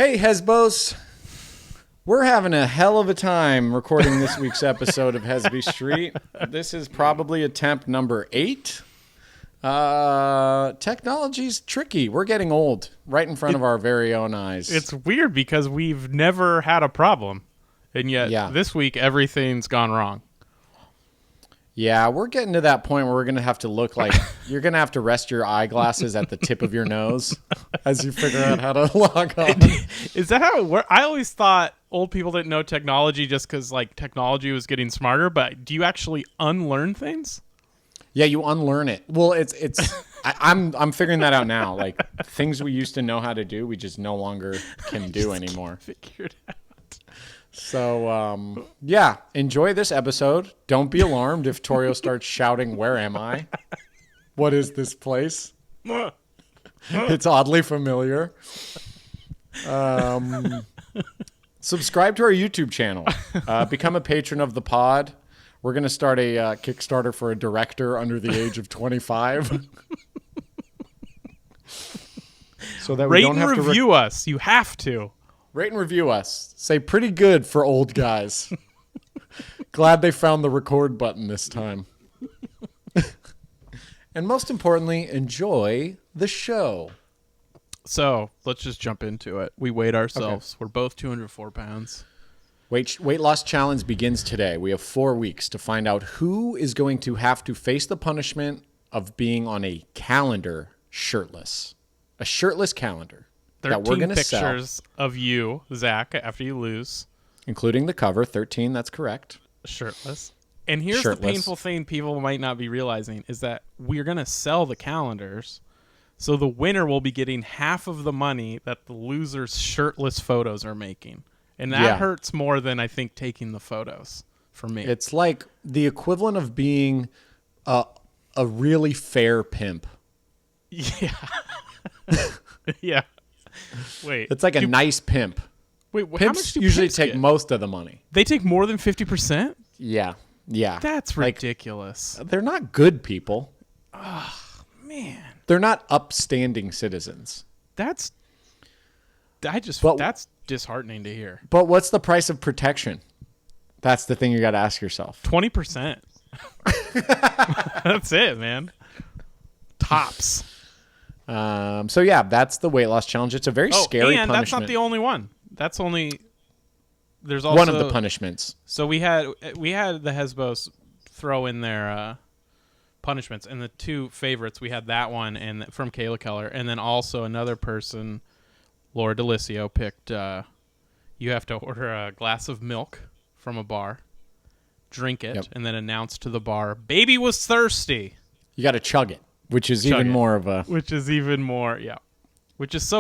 Hey, Hesbos. We're having a hell of a time recording this week's episode of Hesby Street. This is probably attempt number 8. Technology's tricky. We're getting old right in front of our very own eyes. It's weird because we've never had a problem. And yet this week, everything's gone wrong. Yeah, we're getting to that point where we're going to have to look like you're going to have to rest your eyeglasses at the tip of your nose as you figure out how to log on. Is that how it works? I always thought old people didn't know technology just because like technology was getting smarter, but do you actually unlearn things? Yeah, you unlearn it. Well, I'm figuring that out now. Like things we used to know how to do, we just no longer can do anymore. Figure it out. So, enjoy this episode. Don't be alarmed if Torio starts shouting, "Where am I? What is this place?" It's oddly familiar. Subscribe to our YouTube channel. Become a patron of the pod. We're going to start a Kickstarter for a director under the age of 25. So that we don't have to review us. You have to. Rate and review us. Say pretty good for old guys. Glad they found the record button this time. And most importantly, enjoy the show. So let's just jump into it. We weighed ourselves. Okay. We're both 204 pounds. Weight loss challenge begins today. We have 4 weeks to find out who is going to have to face the punishment of being on a calendar shirtless. A shirtless calendar. 13 pictures of you, Zack, after you lose. Including the cover, 13, that's correct. Shirtless. And here's the painful thing people might not be realizing is that we're going to sell the calendars, so the winner will be getting half of the money that the loser's shirtless photos are making. And that hurts more than, I think, taking the photos for me. It's like the equivalent of being a really fair pimp. Yeah. Yeah. Wait. It's like a nice pimp. Wait, pimps how much do usually pimps take get? Most of the money. They take more than 50%? Yeah. That's ridiculous. They're not good people. Oh, man. They're not upstanding citizens. That's disheartening to hear. But what's the price of protection? That's the thing you got to ask yourself. 20%. That's it, man. Tops. That's the weight loss challenge. It's a very scary punishment. And that's not the only one. There's also one of the punishments. So we had the Hesbos throw in their punishments, and the two favorites, we had that one and from Kayla Keller, and then also another person, Laura Delicio, picked you have to order a glass of milk from a bar, drink it, and then announce to the bar, "Baby was thirsty." You got to chug it. Which is so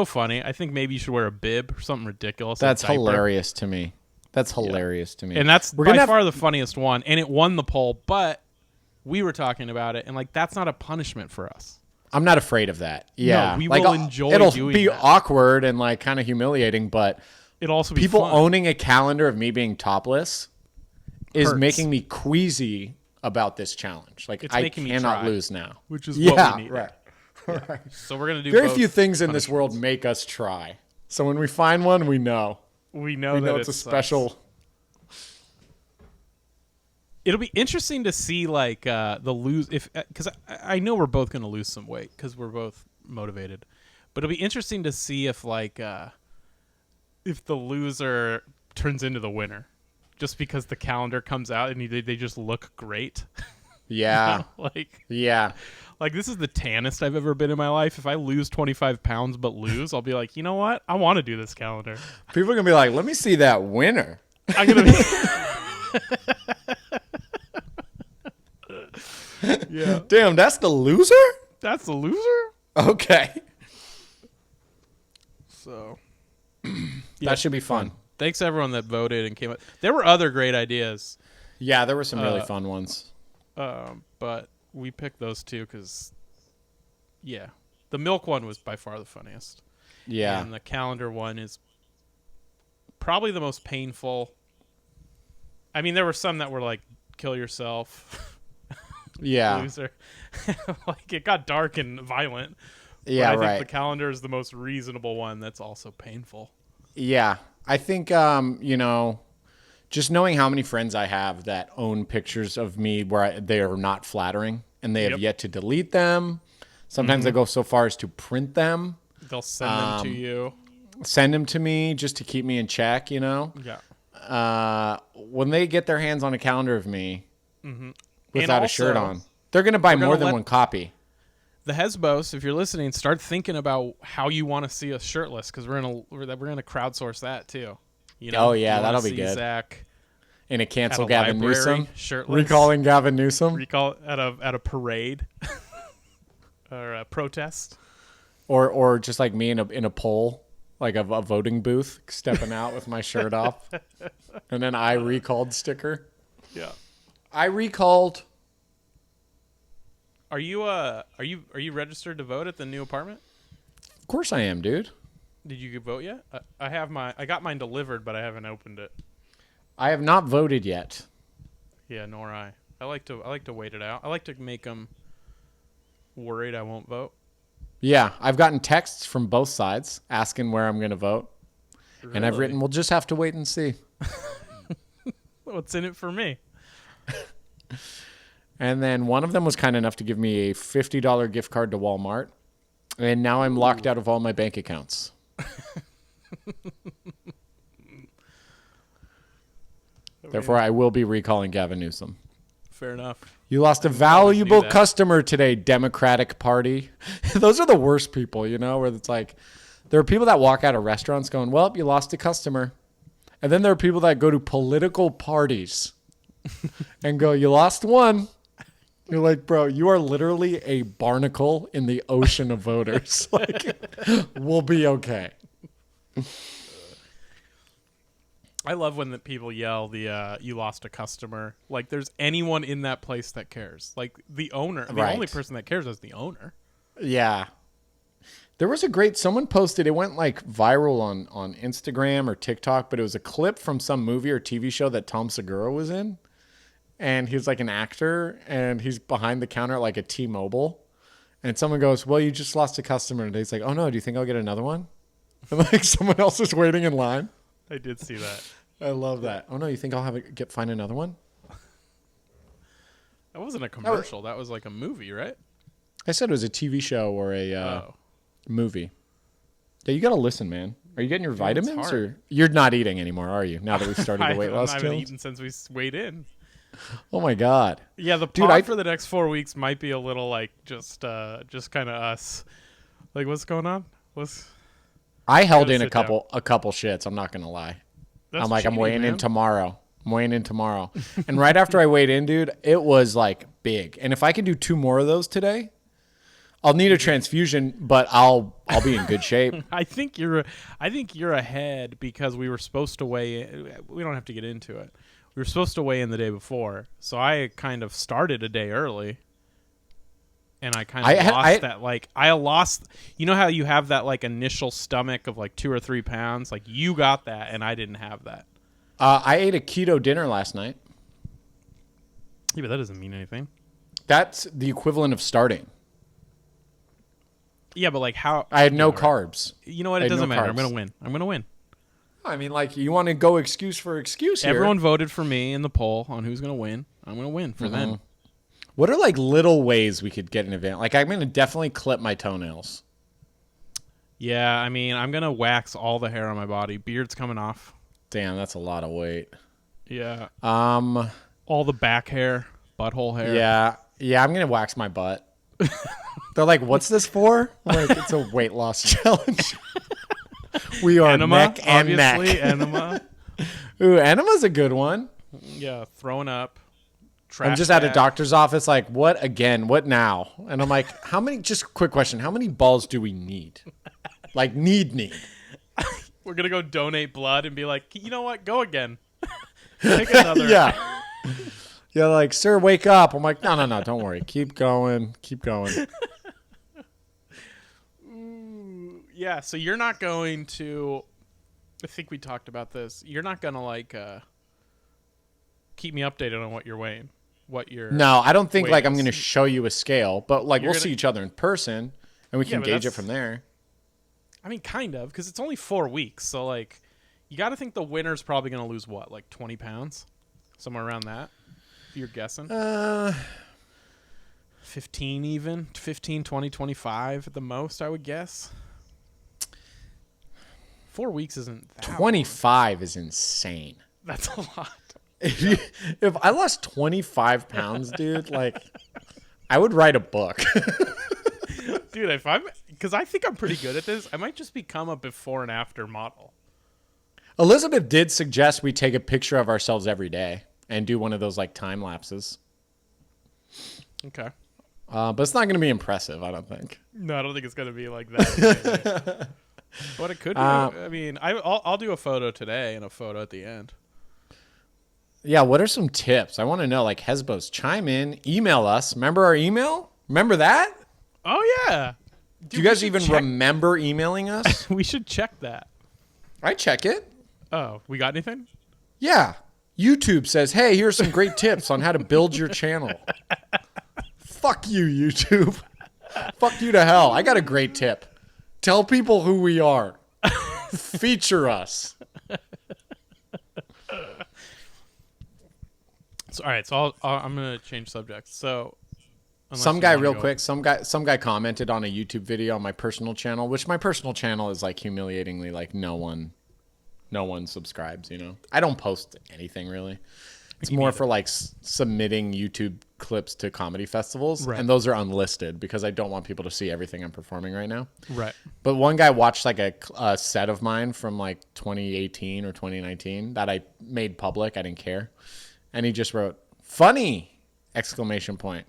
funny. I think maybe you should wear a bib or something ridiculous. That's hilarious to me. And that's by far the funniest one. And it won the poll, but we were talking about it, and like that's not a punishment for us. I'm not afraid of that. Yeah. No, we will enjoy doing that. It'll be awkward and like kind of humiliating, but it'll also be people fun. Owning a calendar of me being topless is making me queasy about this challenge. Like I cannot lose now. Which is what we need. Right. Yeah. Right. So we're gonna do very few things in this world make us try. So when we find one, we know. We know that it's a special. It'll be interesting to see like the lose because I know we're both gonna lose some weight because we're both motivated, but it'll be interesting to see if like if the loser turns into the winner. Just because the calendar comes out and they just look great. Yeah. Like this is the tannest I've ever been in my life. If I lose 25 pounds but lose, I'll be like, you know what? I want to do this calendar. People are going to be like, let me see that winner. I'm going to be... Yeah. Damn, that's the loser? That's the loser? Okay. So. That should be fun. Thanks everyone that voted and came up. There were other great ideas. Yeah, there were some really fun ones. But we picked those two because, the milk one was by far the funniest. Yeah. And the calendar one is probably the most painful. I mean, there were some that were like, kill yourself. Yeah. Loser. Like, it got dark and violent. Yeah, but I think the calendar is the most reasonable one that's also painful. Yeah. I think, just knowing how many friends I have that own pictures of me where they are not flattering and they have Yep. yet to delete them. Sometimes I go so far as to print them, They'll send them to you. send them to me just to keep me in check, Yeah. When they get their hands on a calendar of me And without a shirt also, on, they're going to buy gonna more than let- one copy. The Hesbos, if you're listening, start thinking about how you want to see us shirtless, because we're gonna crowdsource that too. You know? Oh, yeah, You wanna that'll be see good. Zack In a at cancel a Gavin library, Newsom. shirtless. Recalling Gavin Newsom. Recall at a parade or a protest. Or just like me in a poll, like a voting booth, stepping out with my shirt off. And then I recalled sticker. Yeah. I recalled. Are you registered to vote at the new apartment? Of course I am, dude. Did you vote yet? I got mine delivered, but I haven't opened it. I have not voted yet. Yeah, nor I. I like to wait it out. I like to make them worried I won't vote. Yeah, I've gotten texts from both sides asking where I'm going to vote. Really? And I've written, we'll just have to wait and see. What's in it for me? And then one of them was kind enough to give me a $50 gift card to Walmart. And now I'm locked out of all my bank accounts. Therefore, I will be recalling Gavin Newsom. Fair enough. You lost a always valuable knew that. customer today, Democratic Party. Those are the worst people, where it's like, there are people that walk out of restaurants going, well, you lost a customer. And then there are people that go to political parties and go, you lost one. You're like, bro, you are literally a barnacle in the ocean of voters. Like, we'll be okay. I love when the people yell the you lost a customer. Like there's anyone in that place that cares. Like the owner. The Right. only person that cares is the owner. Yeah. There was someone posted, it went like viral on Instagram or TikTok, but it was a clip from some movie or TV show that Tom Segura was in. And he's like an actor and he's behind the counter at like a T-Mobile. And someone goes, well, you just lost a customer. And he's like, oh no, do you think I'll get another one? And like someone else is waiting in line. I did see that. I love that. Oh no, you think I'll find another one? That wasn't a commercial. That was like a movie, right? I said it was a TV show or a movie. Yeah, you got to listen, man. Are you getting your vitamins hard. or you're not eating anymore, are you? Now that we've started the weight loss I haven't challenge? eaten since we weighed in. Oh my God. Yeah, the Dude, pod for the next 4 weeks might be a little like just kind of us. Like what's going on? I held gotta in a sit down. couple shits. I'm not going to lie. That's I'm cheating, weighing in man. tomorrow. I'm weighing in tomorrow. And right after I weighed in, dude, it was like big. And if I can do 2 more of those today, I'll need a transfusion, but I'll be in good shape. I think you're ahead because we were supposed to weigh. We don't have to get into it. We were supposed to weigh in the day before, so I kind of started a day early, and I kind of lost that. Like I lost. You know how you have that like initial stomach of like 2 or 3 pounds. Like you got that, and I didn't have that. I ate a keto dinner last night. Yeah, but that doesn't mean anything. That's the equivalent of starting. Yeah, but like how? I had no carbs. You know what? I It had doesn't no matter. carbs. I'm gonna win. I mean, like, you want to go excuse for excuse here. Everyone voted for me in the poll on who's gonna win. I'm gonna win for them. What are, like, little ways we could get an event? Like, I'm going to definitely clip my toenails. Yeah, I mean, I'm gonna wax all the hair on my body. Beard's coming off. Damn, that's a lot of weight. Yeah. All the back hair, butthole hair. Yeah, I'm going to wax my butt. They're like, what's this for? I'm like, it's a weight loss challenge. We are Enema, neck and obviously, neck. enema. Ooh, enema's a good one. Yeah, throwing up. I'm just at a doctor's office like, what again? What now? And I'm like, just a quick question. How many balls do we need? Like, need. We're going to go donate blood and be like, you know what? Go again. Pick another. Yeah. Yeah, like, sir, wake up. I'm like, no, don't worry. Keep going. Yeah, so you're not going to, I think we talked about this. You're not going to like keep me updated on what you're weighing. No, I don't think weight like I'm is. going to show you a scale, but like You're we'll gonna- see each other in person and we can but gauge it that's- from there. I mean, kind of, because it's only 4 weeks. So like, You got to think the winner's probably going to lose what, like 20 pounds? Somewhere around that? You're guessing? 15 even? 15, 20, 25 at the most, I would guess. 4 weeks isn't that 25 is insane. That's a lot. If I lost 25 pounds, dude, like, I would write a book. Dude, because I think I'm pretty good at this, I might just become a before and after model. Elizabeth did suggest we take a picture of ourselves every day and do one of those like time lapses. Okay. But it's not going to be impressive, I don't think. No, I don't think it's going to be like that. But it could be. I mean, I'll do a photo today and a photo at the end. Yeah, what are some tips? I want to know, like, Hesbos, chime in, email us. Remember our email? Remember that? Oh, yeah. Do you guys even remember emailing us? We should check that. I check it. Oh, we got anything? Yeah. YouTube says, hey, here's some great tips on how to build your channel. Fuck you, YouTube. Fuck you to hell. I got a great tip. Tell people who we are. Feature us. So, all right, so I'm going to change subjects. So, some guy commented on a YouTube video on my personal channel, which my personal channel is like humiliatingly like no one subscribes, you know. I don't post anything really. It's more for like submitting YouTube clips to comedy festivals, right. And those are unlisted because I don't want people to see everything I'm performing right now. Right. But one guy watched like a set of mine from like 2018 or 2019 that I made public. I didn't care. And he just wrote, funny! Exclamation point.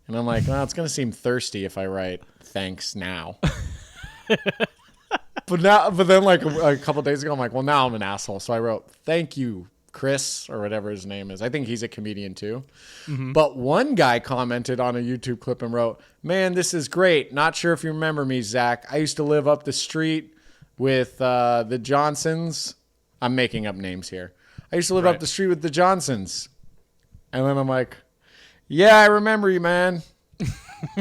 And I'm like, well, it's going to seem thirsty if I write thanks now. But then like a couple days ago, I'm like, well, now I'm an asshole. So I wrote, thank you, Chris, or whatever his name is. I think he's a comedian too. Mm-hmm. But one guy commented on a YouTube clip and wrote, man, this is great. Not sure if you remember me, Zack. I used to live up the street with the Johnsons. I'm making up names here. I used to live up the street with the Johnsons. And then I'm like, yeah, I remember you, man.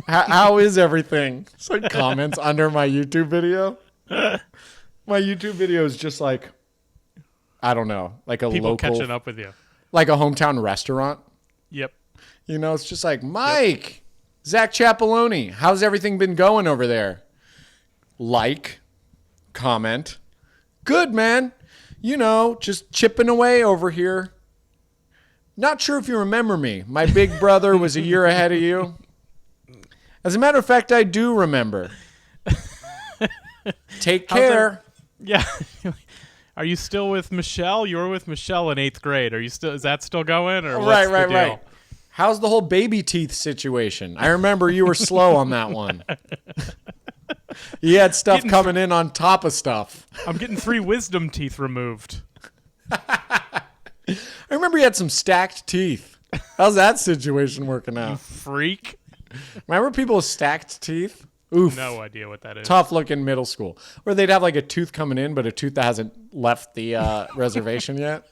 How is everything? It's like comments under my YouTube video. My YouTube video is just like, I don't know, like a people local, catching up with you, like a hometown restaurant. Yep. You know, it's just like, Mike, Zack Chapaloni, how's everything been going over there? Like, comment, good, man. You know, just chipping away over here. Not sure if you remember me. My big brother was a year ahead of you. As a matter of fact, I do remember. Take care. Yeah. Are you still with Michelle? You were with Michelle in 8th grade. Is that still going? Or what's the deal? Right. How's the whole baby teeth situation? I remember you were slow on that one. You had stuff coming in on top of stuff. I'm getting 3 wisdom teeth removed. I remember you had some stacked teeth. How's that situation working out? You freak. Remember people with stacked teeth? Oof. No idea what that is. Tough looking middle school. Where they'd have like a tooth coming in, but a tooth that hasn't left the reservation yet.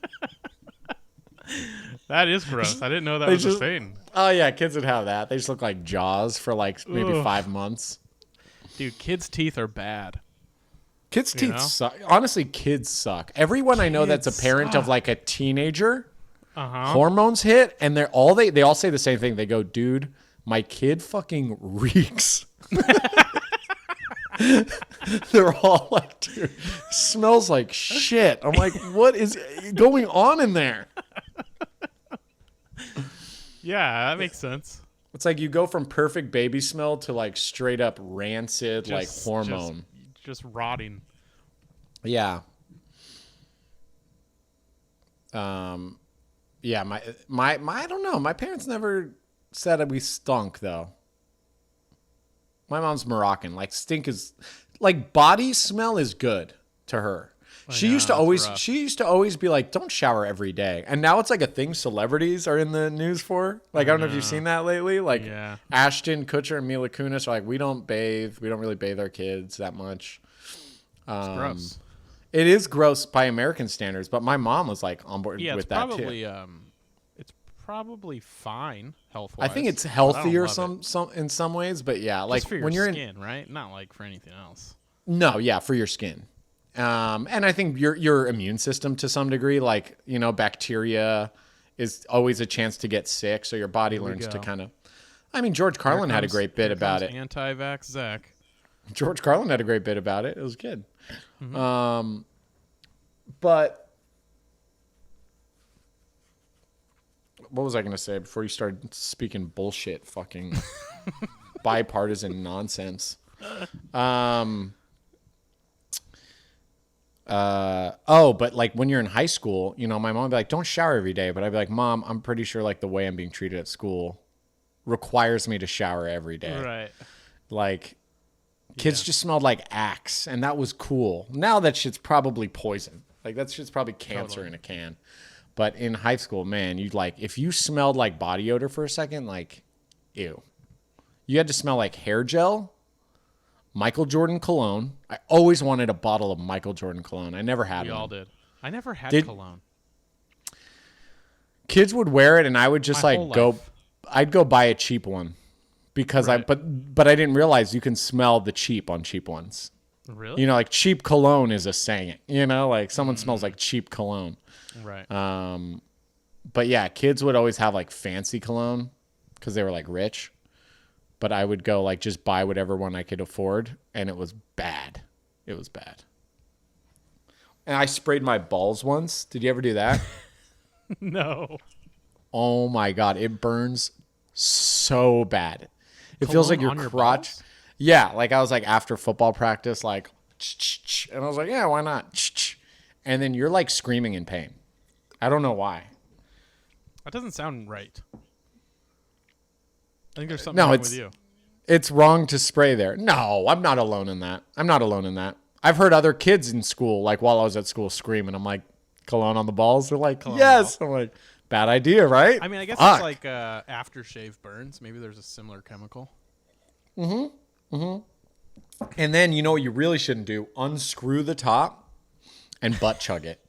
That is gross. I didn't know that was a thing. Oh, yeah. Kids would have that. They just look like Jaws for like maybe 5 months. Dude, kids' teeth are bad. Kids' teeth suck. Honestly, kids suck. Everyone I know that's a parent of like a teenager, hormones hit, and they all say the same thing. They go, dude, my kid fucking reeks. They're all like, dude, smells like shit. I'm like, what is going on in there? Yeah, that makes sense. It's like you go from perfect baby smell to like straight up rancid, like hormone. Just rotting. Yeah. Yeah, my I don't know. My parents never said that we stunk though. My mom's Moroccan. Like stink is like body smell is good to her. She used to always be like, don't shower every day. And now it's like a thing celebrities are in the news for. Like, I don't know if you've seen that lately. Like Ashton Kutcher and Mila Kunis are like, we don't bathe. We don't really bathe our kids that much. It's gross. It is gross by American standards, but my mom was like on board with that too. It's probably fine health-wise. I think it's healthier in some ways, but yeah, like just for your when you're skin, right? Not like for anything else. No, yeah, for your skin. And I think your immune system to some degree, like, bacteria is always a chance to get sick. So your body learns to kind of, George Carlin had a great bit about it. Anti-vax Zack. George Carlin had a great bit about it. It was good. Mm-hmm. But what was I going to say before you started speaking bullshit, fucking bipartisan nonsense? But like when you're in high school, my mom would be like, don't shower every day. But I'd be like, Mom, I'm pretty sure like the way I'm being treated at school requires me to shower every day. Right. Like kids just smelled like Axe, and that was cool. Now that shit's probably poison. Like that shit's probably cancer in a can. But in high school, man, you'd like, if you smelled like body odor for a second, like, ew. You had to smell like hair gel, Michael Jordan cologne. I always wanted a bottle of Michael Jordan cologne. I never had one. We all did. I never had cologne. Kids would wear it, and I would just I'd go buy a cheap one because but I didn't realize you can smell the cheap on cheap ones. Really? Like cheap cologne is a saying, like someone smells like cheap cologne. Right. But yeah, kids would always have like fancy cologne because they were like rich. But I would go like just buy whatever one I could afford, and it was bad. It was bad. And I sprayed my balls once. Did you ever do that? No. Oh my God, it burns so bad. It feels like your crotch. Yeah, like I was like after football practice, like, and I was like, yeah, why not? And then you're like screaming in pain. I don't know why. That doesn't sound right. I think there's something wrong with you. It's wrong to spray there. No, I'm not alone in that. I've heard other kids in school, like while I was at school, scream, and I'm like, cologne on the balls? They're like, yes. I'm like, bad idea, right? I mean, I guess it's like aftershave burns. Maybe there's a similar chemical. Mm-hmm. Mm-hmm. And then you know what you really shouldn't do? Unscrew the top and butt chug it.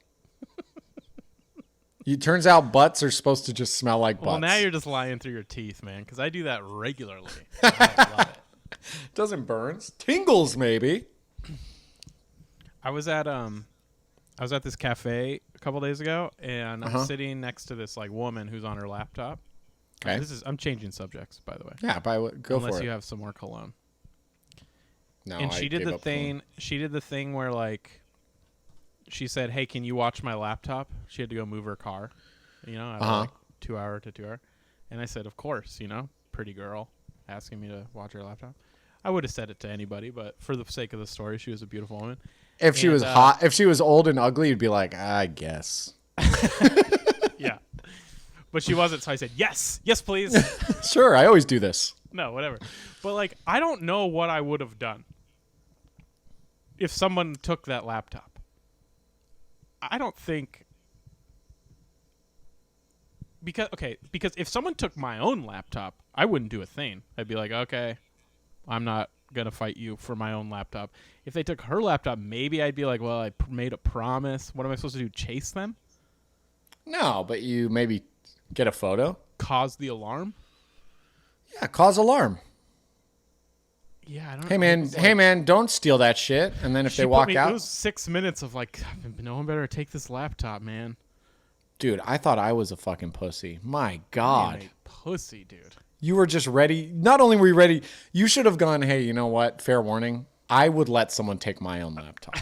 It turns out butts are supposed to just smell like butts. Well, now you're just lying through your teeth, man, because I do that regularly. I love it. Doesn't burns. Tingles, maybe. I was at this cafe a couple days ago, and I'm sitting next to this like woman who's on her laptop. Okay. I'm changing subjects, by the way. Yeah, go for it. Unless you have some more cologne. No, and she did the thing. She did the thing where like, she said, "Hey, can you watch my laptop?" She had to go move her car, at like 2 hour to 2 hour. And I said, "Of course, pretty girl asking me to watch her laptop." I would have said it to anybody, but for the sake of the story, she was a beautiful woman. If she was hot, if she was old and ugly, you'd be like, I guess. Yeah. But she wasn't, so I said, yes, please. Sure, I always do this. No, whatever. But like, I don't know what I would have done if someone took that laptop. I don't think... Because if someone took my own laptop, I wouldn't do a thing. I'd be like, okay, I'm not going to fight you for my own laptop. If they took her laptop, maybe I'd be like, well, I made a promise. What am I supposed to do, chase them? No, but you maybe get a photo. Cause the alarm? Yeah, cause alarm. Yeah, I don't know. Hey, man, don't steal that shit. And then if they walk out... It was 6 minutes of like, no one better take this laptop, man. Dude, I thought I was a fucking pussy. My God. I am a pussy, dude. You were just ready. Not only were you ready, you should have gone, hey, you know what? Fair warning. I would let someone take my own laptop.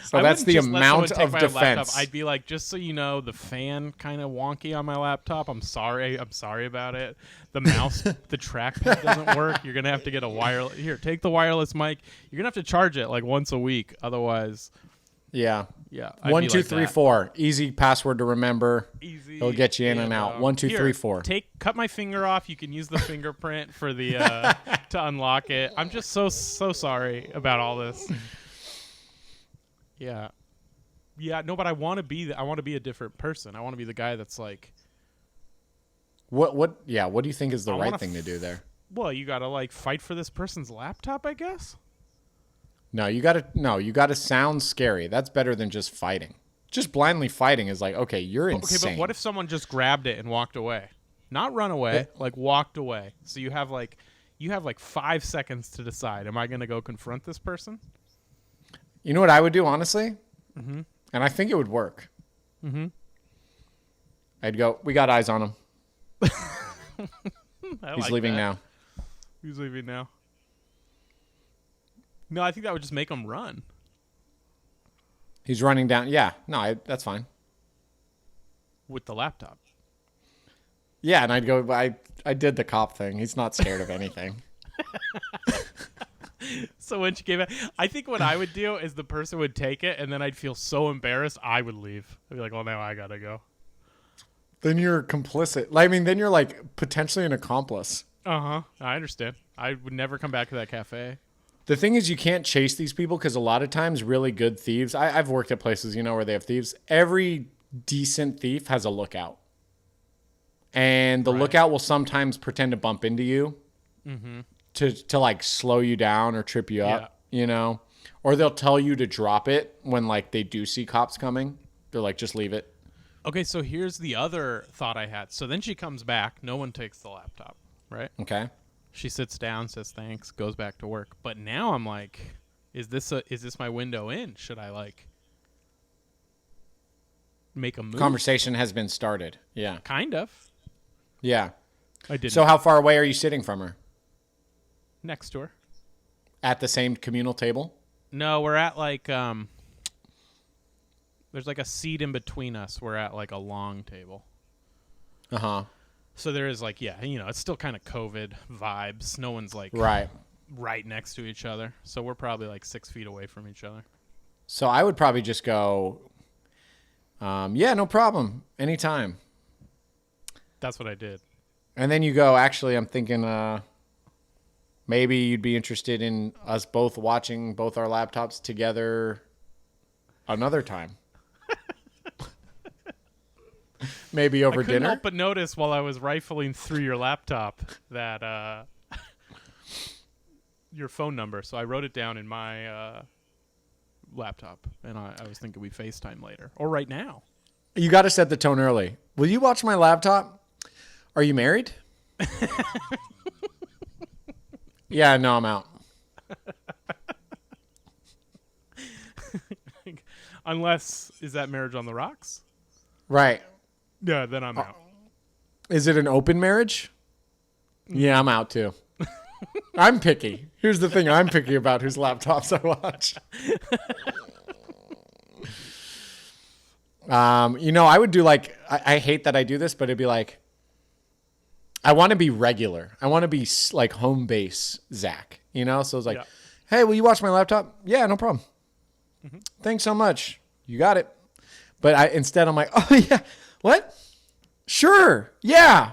So that's the amount of defense. Laptop. I'd be like, just so you know, the fan kind of wonky on my laptop. I'm sorry about it. The mouse, the trackpad doesn't work. You're going to have to get a wireless. Here, take the wireless mic. You're going to have to charge it like once a week. Otherwise. Yeah. Yeah. 1, 2, 3, 4. Easy password to remember. Easy. It'll get you in and out. 1, 2, 3, 4. Cut my finger off. You can use the fingerprint for the to unlock it. I'm just so sorry about all this. Yeah. Yeah. No, but I want to be. I want to be a different person. I want to be the guy that's like. What? Yeah. What do you think is the right thing to do there? Well, you gotta like fight for this person's laptop, I guess. No, you gotta sound scary. That's better than just fighting. Just blindly fighting is like, okay, you're insane. Okay, but what if someone just grabbed it and walked away? Not run away, like walked away. So you have like 5 seconds to decide. Am I gonna go confront this person? You know what I would do, honestly? Mm-hmm. And I think it would work. Mm-hmm. I'd go, we got eyes on him. He's leaving now. He's leaving now. No, I think that would just make him run. He's running down. Yeah, no, that's fine. With the laptop. Yeah, and I'd go, I did the cop thing. He's not scared of anything. So when she gave it, I think what I would do is the person would take it, and then I'd feel so embarrassed, I would leave. I'd be like, well, now I gotta go. Then you're complicit. I mean, then you're like potentially an accomplice. Uh-huh. I understand. I would never come back to that cafe. The thing is, you can't chase these people because a lot of times really good thieves, I've worked at places, where they have thieves. Every decent thief has a lookout. And the lookout will sometimes pretend to bump into you to like slow you down or trip you up, Or they'll tell you to drop it when like they do see cops coming. They're like, just leave it. Okay, so here's the other thought I had. So then she comes back. No one takes the laptop, right? Okay. She sits down, says thanks, goes back to work. But now I'm like, is this my window in? Should I like make a move? Conversation has been started. Yeah. Kind of. Yeah. I didn't. So how far away are you sitting from her? Next to her. At the same communal table? No, we're at like there's like a seat in between us. We're at like a long table. Uh-huh. So there is like, it's still kind of COVID vibes. No one's like right next to each other. So we're probably like 6 feet away from each other. So I would probably just go, yeah, no problem. Anytime. That's what I did. And then you go, actually, I'm thinking maybe you'd be interested in us both watching both our laptops together another time. Maybe over dinner. I couldn't help but notice while I was rifling through your laptop that your phone number. So I wrote it down in my laptop, and I was thinking we FaceTime later or right now. You got to set the tone early. Will you watch my laptop? Are you married? Yeah, no, I'm out. Unless, is that marriage on the rocks? Right. Yeah, then I'm out. Is it an open marriage? Yeah, I'm out too. I'm picky. Here's the thing. I'm picky about whose laptops I watch. I would do like, I hate that I do this, but it'd be like, I want to be regular. I want to be like home base Zack, So it's like, hey, will you watch my laptop? Yeah, no problem. Mm-hmm. Thanks so much. You got it. But instead I'm like, oh yeah, what? Sure. Yeah.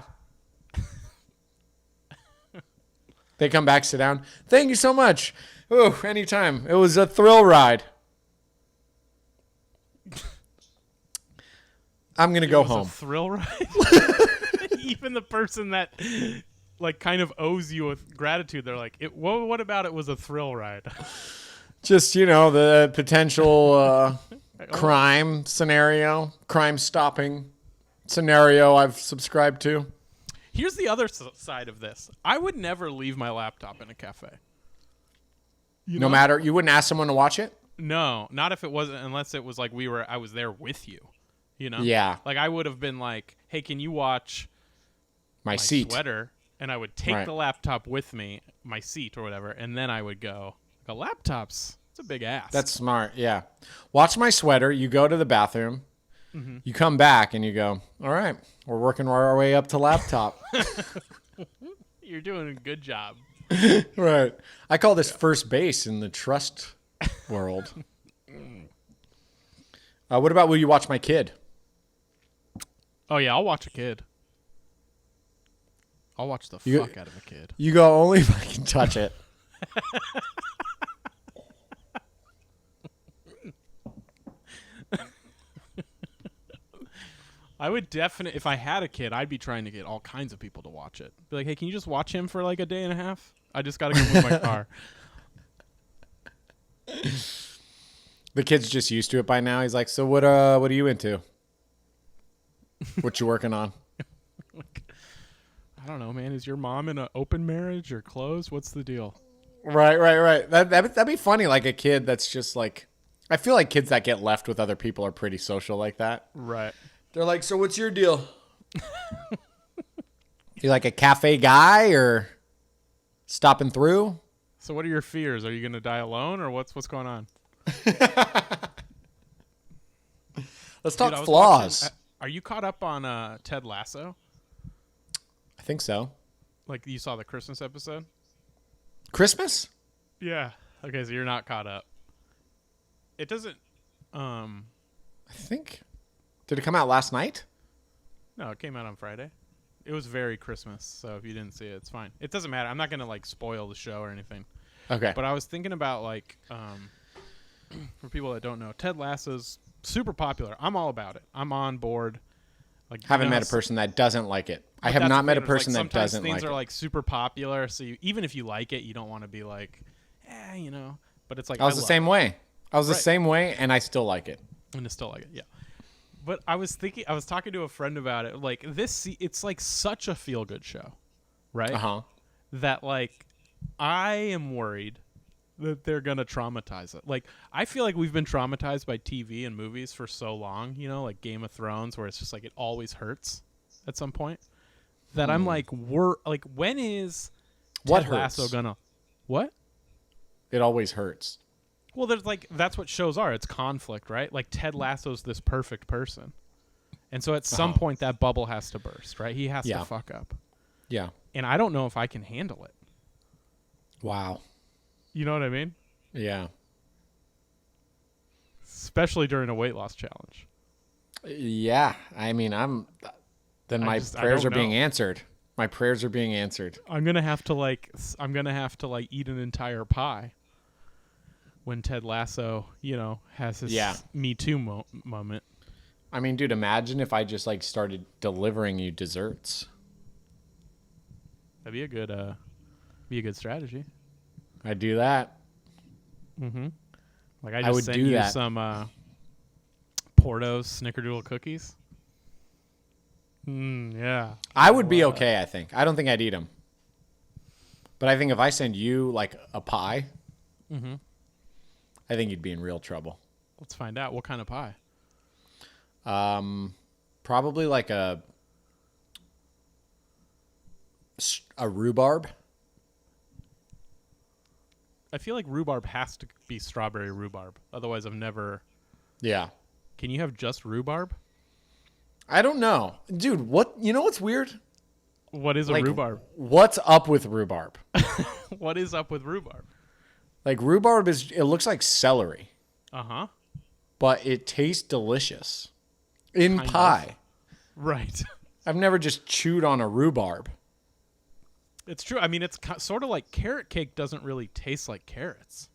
They come back, sit down. Thank you so much. Oh, anytime. It was a thrill ride. I'm going to go home. A thrill ride? Even the person that like kind of owes you with gratitude, they're like, what about it was a thrill ride? Just, the potential crime scenario, crime stopping scenario I've subscribed to. Here's the other side of this. I would never leave my laptop in a cafe. No matter, you wouldn't ask someone to watch it? No, not if it wasn't, unless it was like I was there with you, Yeah. Like I would have been like, hey, can you watch my seat sweater? And I would take the laptop with me, my seat or whatever, and then I would go, laptops, it's a big ass. That's smart, yeah. Watch my sweater, you go to the bathroom, you come back and you go, all right, we're working our way up to laptop. You're doing a good job. Right. I call this first base in the trust world. What about will you watch my kid? Oh, yeah, I'll watch a kid. I'll watch the fuck out of a kid. You go, only if I can touch it. I would definitely, if I had a kid, I'd be trying to get all kinds of people to watch it. Be like, hey, can you just watch him for like a day and a half? I just got to go move my car. The kid's just used to it by now. He's like, so what are you into? What you working on? I don't know, man. Is your mom in an open marriage or closed? What's the deal? Right. That'd be funny. Like a kid that's just like I feel like kids that get left with other people are pretty social like that. Right. They're like, so what's your deal? You like a cafe guy or stopping through? So what are your fears? Are you going to die alone or what's going on? Let's talk Dude, flaws. Are you caught up on Ted Lasso? I think so. Like you saw the Christmas episode? Christmas? Yeah. Okay, so you're not caught up. It doesn't I think. Did it come out last night? No, it came out on Friday. It was very Christmas, so if you didn't see it, it's fine. It doesn't matter. I'm not going to like spoil the show or anything. Okay. But I was thinking about like for people that don't know, Ted Lasso's super popular. I'm all about it. I'm on board. Like Haven't met a person that doesn't like it. I have not met a person that doesn't like it. Sometimes things are like super popular, so even if you like it, you don't want to be like, But it's like I was the same way. I was the same way, and I still like it. And I still like it, yeah. But I was talking to a friend about it. Like it's like such a feel good show, right? That like I am worried that they're gonna traumatize it. Like I feel like we've been traumatized by TV and movies for so long, like Game of Thrones, where it's just like it always hurts at some point. That I'm like, when is What Ted Lasso gonna? What? It always hurts. Well, there's like that's what shows are. It's conflict, right? Like Ted Lasso's this perfect person, and so at some point that bubble has to burst, right? He has to fuck up. Yeah. And I don't know if I can handle it. Wow. You know what I mean? Yeah. Especially during a weight loss challenge. Yeah. I mean, my prayers are being answered. My prayers are being answered. I'm gonna have to eat an entire pie when Ted Lasso, has his Me Too moment. I mean, dude, imagine if I just like started delivering you desserts. That'd be a good strategy. I'd do that. Mm-hmm. Like I would send do you that. some Porto's Snickerdoodle cookies. Yeah. I would be okay, I think. I don't think I'd eat them. But I think if I send you like a pie, I think you'd be in real trouble. Let's find out. What kind of pie? Probably like a rhubarb. I feel like rhubarb has to be strawberry rhubarb. Otherwise, I've never... Yeah. Can you have just rhubarb? I don't know. Dude, what's weird? What is a rhubarb? What's up with rhubarb? What is up with rhubarb? Like rhubarb it looks like celery. Uh-huh. But it tastes delicious. In Kind pie. of. Right. I've never just chewed on a rhubarb. It's true. I mean, it's sort of like carrot cake doesn't really taste like carrots.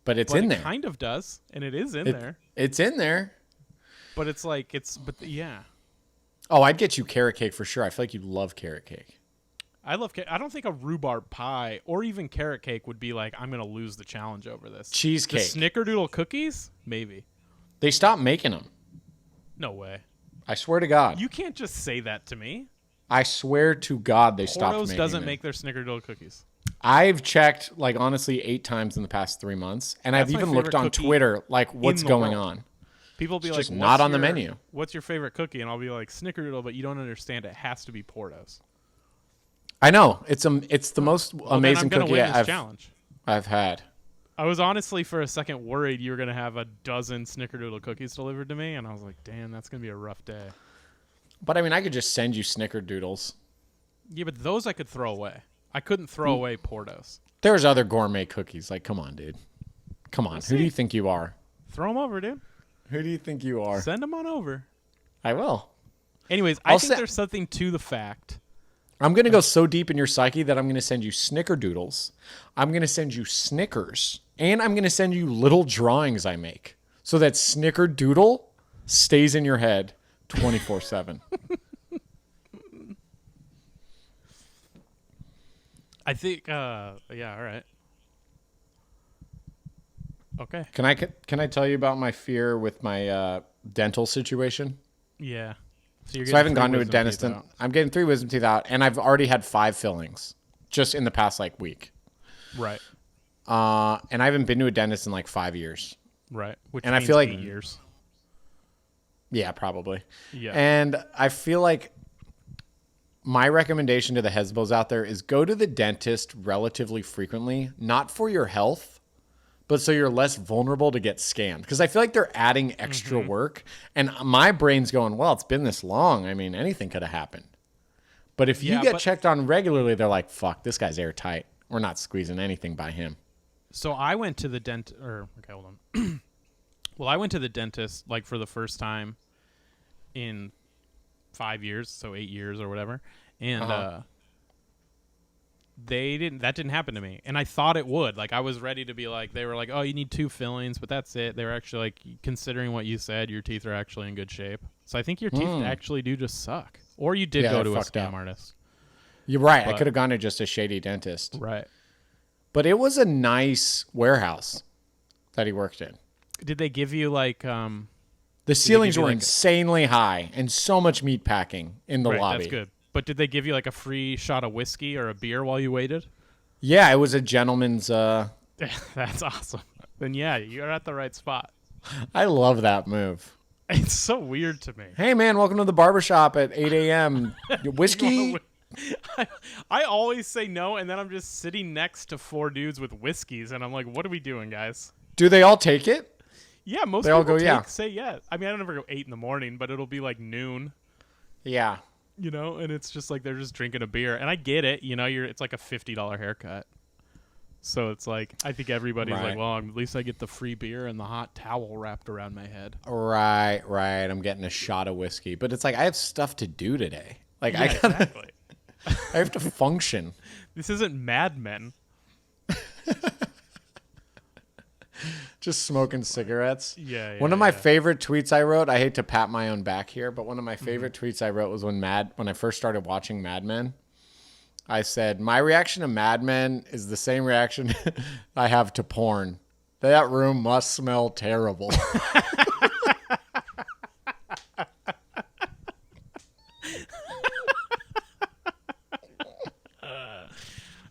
But it's in there. It kind of does, and it is in there. It's in there. But it's like, yeah. Oh, I'd get you carrot cake for sure. I feel like you love carrot cake. I love cake. I don't think a rhubarb pie or even carrot cake would be like, I'm going to lose the challenge over this. Cheesecake. The Snickerdoodle cookies? Maybe. They stopped making them. No way. I swear to God. You can't just say that to me. I swear to God they stopped Porto's making doesn't them. make their Snickerdoodle cookies. I've checked like honestly 8 times in the past 3 months, and That's I've my even looked favorite on cookie Twitter like what's in the going world. on. People be It's like, just not on the menu. What's your favorite cookie? And I'll be like, Snickerdoodle, but you don't understand. It has to be Porto's. I know. It's the most Well, amazing then I'm cookie gonna win this I've challenge. had. I was honestly for a second worried you were going to have a dozen Snickerdoodle cookies delivered to me, and I was like, damn, that's going to be a rough day. But I mean, I could just send you Snickerdoodles. Yeah, but those I could throw away. I couldn't throw away Porto's. There's other gourmet cookies. Like, come on, dude. Come on. Who do you think you are? Throw them over, dude. Who do you think you are? Send them on over. I will. Anyways, I think there's something to the fact. I'm going to go so deep in your psyche that I'm going to send you Snickerdoodles. I'm going to send you Snickers. And I'm going to send you little drawings I make so that Snickerdoodle stays in your head 24/7. I think, yeah, all right. Okay. Can I tell you about my fear with my dental situation? Yeah. So I haven't gone to a dentist. I'm getting 3 wisdom teeth out, and I've already had 5 fillings just in the past week. Right. And I haven't been to a dentist in 5 years. Right. Which And I means feel like 8 years. Yeah, probably. Yeah. And I feel like my recommendation to the Hesbos out there is go to the dentist relatively frequently, not for your health, but so you're less vulnerable to get scammed. Because I feel like they're adding extra work. And my brain's going, well, it's been this long. I mean, anything could have happened. But if you get checked on regularly, they're like, fuck, this guy's airtight. We're not squeezing anything by him. So I went to the dentist, okay, hold on. Well, I went to the dentist like for the first time in 5 years, so 8 years or whatever, and that didn't happen to me, and I thought it would. Like I was ready to be like, they were like, oh, you need 2 fillings, but that's it. They were actually like, considering what you said, your teeth are actually in good shape. So I think your teeth actually do just suck, or you did go to a scam artist. You're right. I could have gone to just a shady dentist. Right. But it was a nice warehouse that he worked in. Did they give you like the ceilings were insanely high and so much meat packing in the lobby. That's good. But did they give you like a free shot of whiskey or a beer while you waited? Yeah, it was a gentleman's That's awesome. Then yeah, you're at the right spot. I love that move. It's so weird to me. Hey man, welcome to the barbershop at 8 a.m. Whiskey? I always say no, and then I'm just sitting next to 4 dudes with whiskeys, and I'm like, what are we doing, guys? Do they all take it? Yeah, most people say yes. I mean, I don't ever go 8 in the morning, but it'll be like noon. Yeah. You know, and it's just like they're just drinking a beer. And I get it, you know, it's like a $50 haircut. So it's like, I think everybody's like, well, at least I get the free beer and the hot towel wrapped around my head. Right. I'm getting a shot of whiskey. But it's like, I have stuff to do today. Like, yeah, exactly. I have to function. This isn't Mad Men. Just smoking cigarettes. Yeah. One of my favorite tweets I wrote, I hate to pat my own back here, but one of my favorite tweets I wrote was when I first started watching Mad Men. I said, my reaction to Mad Men is the same reaction I have to porn. That room must smell terrible.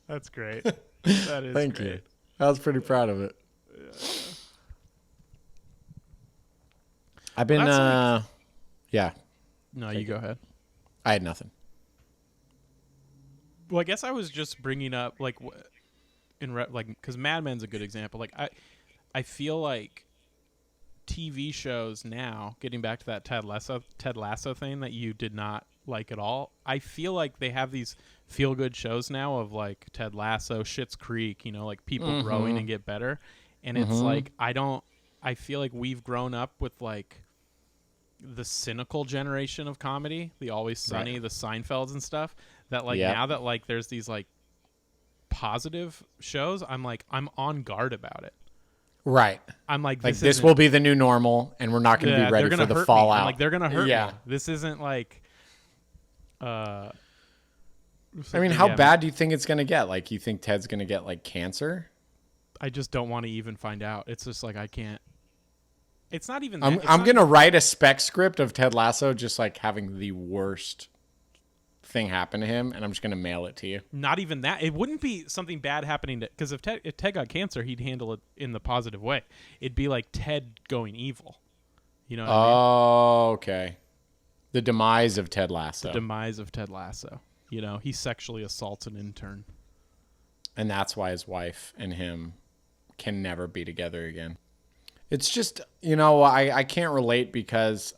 That's great. That is Thank you. I was pretty proud of it. I've been, yeah. No, you go ahead. I had nothing. Well, I guess I was just bringing up, like, because Mad Men's a good example. Like, I feel like TV shows now, getting back to that Ted Lasso thing that you did not like at all, I feel like they have these feel-good shows now of, like, Ted Lasso, Schitt's Creek, you know, like, people growing and get better. And it's like, I feel like we've grown up with, like, the cynical generation of comedy, the Always Sunny, the Seinfelds and stuff, that, like, now that, like, there's these, like, positive shows, I'm like, I'm on guard about it. Right. I'm like this will be the new normal, and we're not going to be ready for the fallout. I'm like, they're going to hurt me. This isn't like... I mean, how bad do you think it's going to get? Like, you think Ted's going to get, like, cancer? I just don't want to even find out. It's just like, I can't. It's not even that. I'm going to write a spec script of Ted Lasso just, like, having the worst thing happen to him, and I'm just going to mail it to you. Not even that. It wouldn't be something bad happening to... Because if Ted got cancer, he'd handle it in the positive way. It'd be like Ted going evil. You know what I mean? Oh, okay. The demise of Ted Lasso. The demise of Ted Lasso. You know, he sexually assaults an intern. And that's why his wife and him can never be together again. It's just, you know, I can't relate because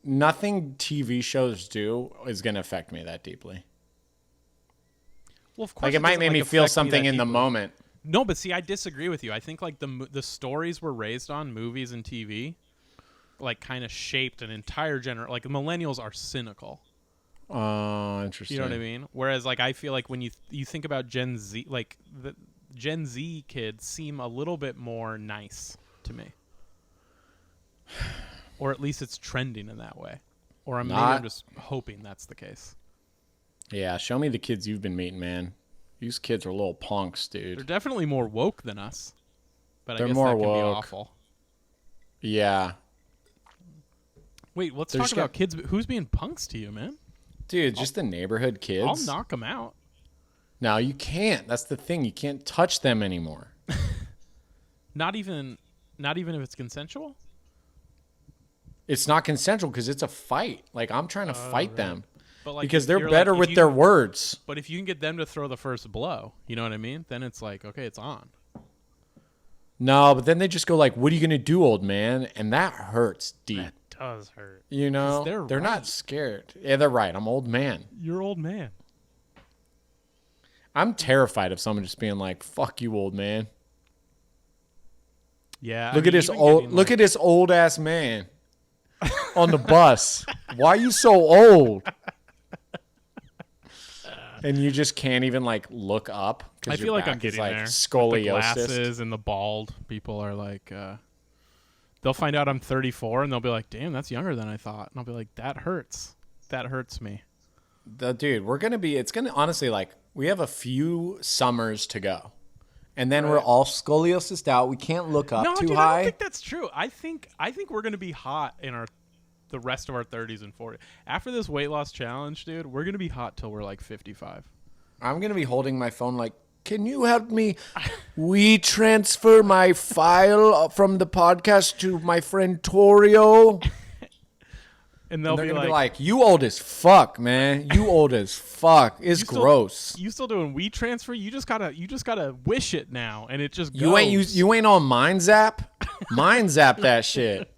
nothing TV shows do is going to affect me that deeply. Well, of course, like, it might make me feel something in the moment. No, but see, I disagree with you. I think, like, the stories we're raised on, movies and TV, like, kind of shaped an entire generation. Like, millennials are cynical. Oh, interesting. You know what I mean? Whereas, like, I feel like when you think about Gen Z, like, the Gen Z kids seem a little bit more nice to me. Or at least it's trending in that way. Or maybe I'm just hoping that's the case. Yeah, show me the kids you've been meeting, man. These kids are little punks, dude. They're definitely more woke than us. But They're I guess more that can woke. be awful. Yeah. Wait, let's talk about kids. Who's being punks to you, man? Dude, just the neighborhood kids. I'll knock them out. No, you can't. That's the thing. You can't touch them anymore. Not even Not even if it's consensual? It's not consensual because it's a fight. Like, I'm trying to fight them. But like, Because if they're you're better like, with their words. But if you can get them to throw the first blow, you know what I mean? Then it's like, okay, it's on. No, but then they just go like, what are you going to do, old man? And that hurts deep. That does hurt. You know? They're right. not scared. Yeah, they're right. I'm old man. You're old man. I'm terrified of someone just being like, fuck you, old man. Yeah. Look at this old ass man on the bus. Why are you so old? And you just can't even like look up. I feel like I'm getting like there. Scoliosis. The glasses and the bald people are like, they'll find out I'm 34 and they'll be like, damn, that's younger than I thought. And I'll be like, that hurts. That hurts me. Dude, it's going to honestly, like, we have a few summers to go. And then we're all scoliosis out. We can't look up too high. I don't think that's true. I think we're going to be hot in the rest of our 30s and 40s. After this weight loss challenge, dude, we're going to be hot till we're like 55. I'm going to be holding my phone like, can you help me transfer my file from the podcast to my friend Torio? And they'll be like, like, you old as fuck, man. You old as fuck. It's gross. You still doing we transfer? You just gotta wish it now, and it just goes. You ain't on Mind Zap? Mind Zap that shit.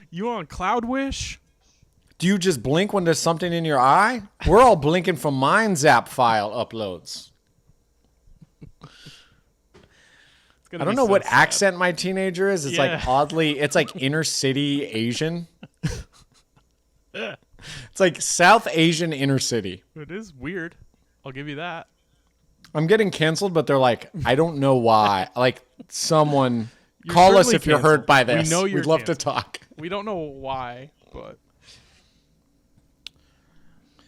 You on Cloud Wish? Do you just blink when there's something in your eye? We're all blinking from Mind Zap file uploads. I don't know what accent my teenager is. It's like oddly, it's like inner city Asian. It's like South Asian inner city. It is weird. I'll give you that. I'm getting canceled, but they're like, I don't know why. Like, someone call us if you're hurt by this. We know you're We'd love to talk. We don't know why, but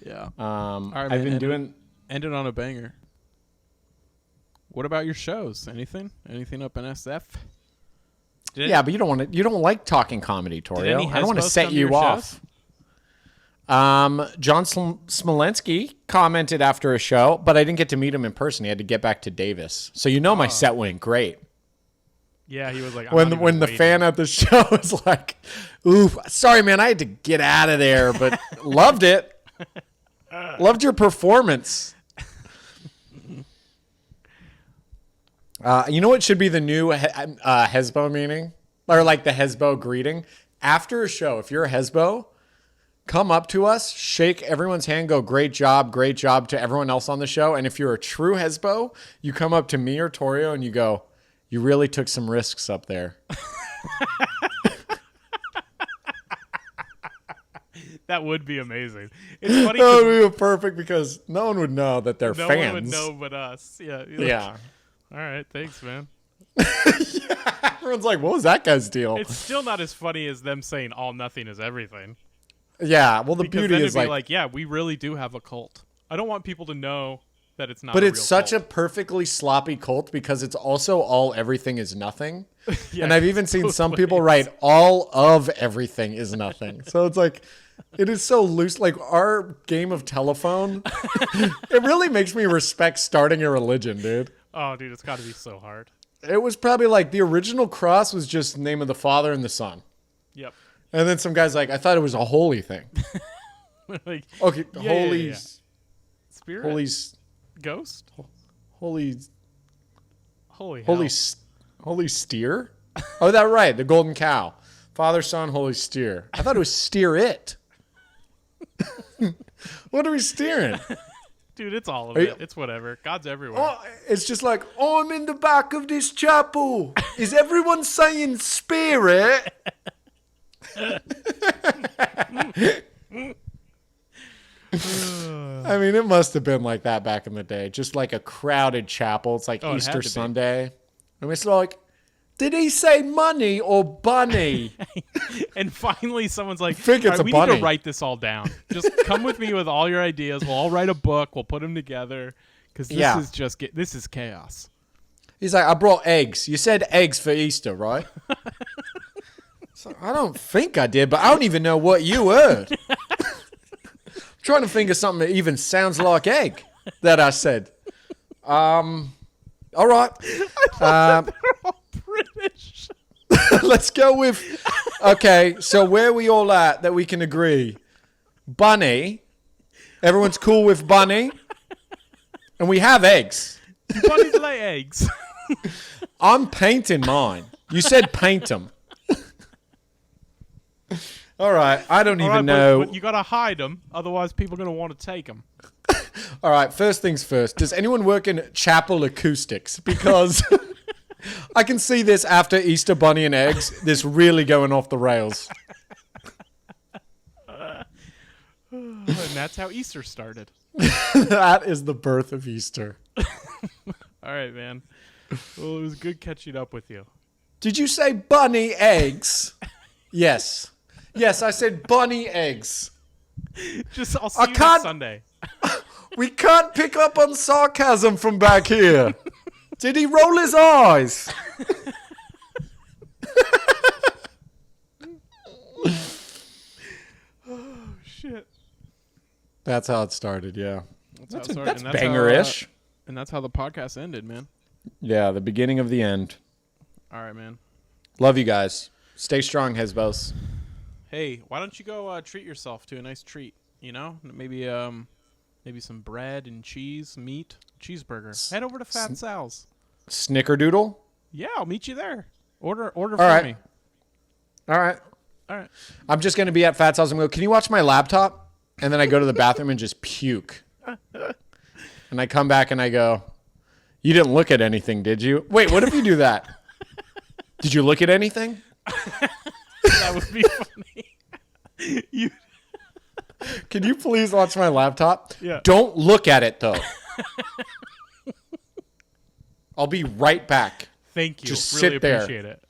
yeah. All right, I've been doing. Ended on a banger. What about your shows? Anything up in SF? Yeah, but you don't like talking comedy, Torio. I don't want to set you off. John Smolensky commented after a show, but I didn't get to meet him in person. He had to get back to Davis. So my set went great. Yeah, he was like, when the fan at the show was like, "Ooh, sorry, man, I had to get out of there, but loved it. Loved your performance." You know what should be the new Hesbo meaning? Or like the Hesbo greeting? After a show, if you're a Hesbo, come up to us, shake everyone's hand, go, great job to everyone else on the show. And if you're a true Hesbo, you come up to me or Torio and you go, you really took some risks up there. That would be amazing. It's funny. That would be perfect because no one would know that they're fans. No one would know but us. Yeah. Yeah. All right, thanks, man. Yeah, everyone's like, what was that guy's deal? It's still not as funny as them saying all nothing is everything. Yeah, well, the because beauty then is it'd be like, yeah, we really do have a cult. I don't want people to know that it's not. But a it's real such cult. a perfectly sloppy cult because it's also all everything is nothing. Yeah, and I've even seen some people write all of everything is nothing. So it's like, it is so loose. Like our game of telephone, it really makes me respect starting a religion, dude. Oh, dude, it's got to be so hard. It was probably like the original cross was just the name of the Father and the Son. Yep. And then some guy's like, I thought it was a holy thing. Like, okay, yeah, holy yeah. Spirit, ghost, holy steer. Oh, that right, the golden cow, Father, Son, Holy Steer. I thought it was steer it. What are we steering? Dude, it's all of it. It's whatever. God's everywhere. Oh, it's just like, oh, I'm in the back of this chapel. Is everyone saying spirit? I mean, it must have been like that back in the day. Just like a crowded chapel. It's like Easter Sunday. And it's like, did he say money or bunny? And finally someone's like, I think it's a we bunny. need to write this all down. Just come with me with all your ideas. We'll all write a book. We'll put them together. Because this is chaos. He's like, I brought eggs. You said eggs for Easter, right? So, I don't think I did, but I don't even know what you heard. I'm trying to think of something that even sounds like egg that I said. All right. They're all British. Let's go with. Okay, so where are we all at that we can agree? Bunny. Everyone's cool with bunny. And we have eggs. Bunnies lay eggs. I'm painting mine. You said paint them. All right, I don't even know. But you got to hide them, otherwise people are going to want to take them. All right, first things first. Does anyone work in Chapel Acoustics? Because I can see this after Easter Bunny and eggs. This really going off the rails. And that's how Easter started. That is the birth of Easter. All right, man. Well, it was good catching up with you. Did you say bunny eggs? Yes. Yes, I said bunny eggs. I'll see you next Sunday. We can't pick up on sarcasm from back here. Did he roll his eyes? Oh, shit. That's how it started, yeah. That's How, banger-ish. and that's how the podcast ended, man. Yeah, the beginning of the end. All right, man. Love you guys. Stay strong, Hesbos. Hey, why don't you go treat yourself to a nice treat? You know, maybe some bread and cheese, meat, cheeseburger. Head over to Fat Sal's. Snickerdoodle? Yeah, I'll meet you there. Order for me. All right. All right. I'm just going to be at Fat Sal's and go, can you watch my laptop? And then I go to the bathroom and just puke. And I come back and I go, you didn't look at anything, did you? Wait, what if you do that? Did you look at anything? That would be funny. Can you please watch my laptop? Yeah. Don't look at it, though. I'll be right back. Thank you. Just really sit there. Appreciate it.